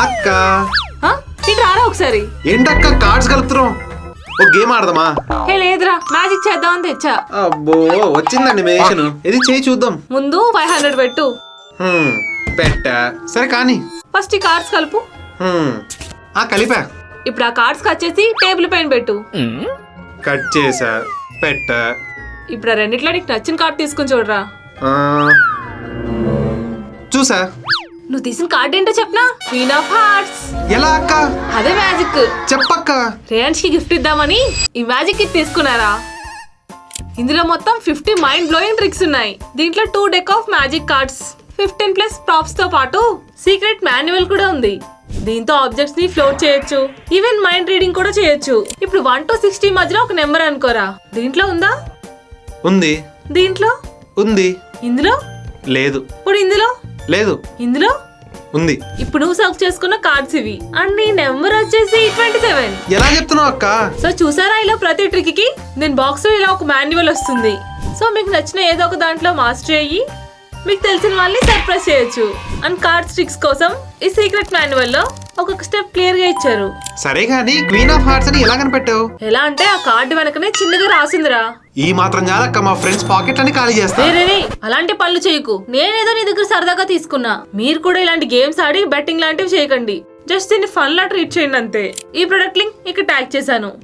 అక్క ఇటు రారా ఒకసారి. ఏంటక్క కార్డ్స్ కలుపుతున్నాం? ఒక గేమ్ ఆడదామా? హే లేదురా, మ్యాజిక్ చేద్దామని తెచ్చా. అబ్బో వచ్చిందండి మేషన్. ఇది చేయి చూద్దాం. ముందు 500 పెట్టు. పెట్ట సరే కానీ ఫస్ట్ ఈ కార్డ్స్ కలుపు. కలిపా. ఇప్పుడు ఆ కార్డ్స్ కట్ చేసి టేబుల్ పైన పెట్టు. కట్ చేసా. పెట్ట. ఇప్పుడు ఆ రెండిట్లో నీకు నచ్చిన కార్డ్ తీసుకుని చూడరా. చూసా. నువ్వు తీసిన కార్డ్ ఏంటో చెప్పనా? Queen of hearts. ఎలా అక్క? అదే మ్యాజిక్. చెప్పక్క. రేయాన్స్ కి గిఫ్ట్ ఇద్దామని ఈ మ్యాజిక్ కిట్ తీసుకున్నారా. ఇందులో మొత్తం 50 మైండ్ బ్లోయింగ్ ట్రిక్స్ ఉన్నాయి. దీంట్లో 2 deck of magic cards, 15+ props తో పాటు సీక్రెట్ మాన్యువల్ కూడా ఉంది. దీంతో ఆబ్జెక్ట్స్ ని ఫ్లోట్ చేయొచ్చు, ఈవెన్ మైండ్ రీడింగ్ కూడా చేయొచ్చు. ఇప్పుడు 1 to 60 మధ్యలో ఒక నెంబర్ అనుకోరా. దీంట్లో ఉందా? ఉంది. దీంట్లో ఉంది. ఇందులో లేదు. ఇప్పుడు ఇందులో లేదు. ఇందులో ఉంది. ఇప్పుడు నువ్వు సెలెక్ట్ చేసుకున్న కార్డ్స్ ఇవి. అండ్ ఈ నెంబర్ వచ్చేసి 27. ఎలా చెప్తున్నావు అక్క? సో చూసారా, ఇలా ప్రతి ట్రిక్ కి నేను బాక్స్ లో ఇలా ఒక మాన్యువల్ వస్తుంది. సో మీకు నచ్చిన ఏదో ఒక దాంట్లో మాస్టర్ అయ్యి మీకు తెలిసిన వాళ్ళని సర్ప్రైజ్ చేయొచ్చు. అండ్ కార్డ్స్ ట్రిక్స్ కోసం ఈ సీక్రెట్ మాన్యువల్ లో ఒక్కొక్క స్టెప్ క్లియర్ గా ఇచ్చారు. సరే గానీ క్వీన్ ఆఫ్ హార్ట్స్ అని ఎలా కనిపెట్టావు? ఎలా అంటే ఆ కార్డు వెనకనే చిన్నగా రాసిందిరా. ఈ మాత్రం చాలక్క, మా ఫ్రెండ్స్ పాకెట్ అని ఖాళీ చేస్తా. రే అలాంటి పనులు చేయకు. నేనేదో నీ దగ్గర సరదాగా తీసుకున్నా. మీరు కూడా ఇలాంటి గేమ్స్ ఆడి బెట్టింగ్ లాంటివి చేయకండి. జస్ట్ దీన్ని ఫన్ లా ట్రీట్ చేయండి అంతే. ఈ ప్రొడక్ట్ లింక్ ఇక్కడ ట్యాగ్ చేశాను.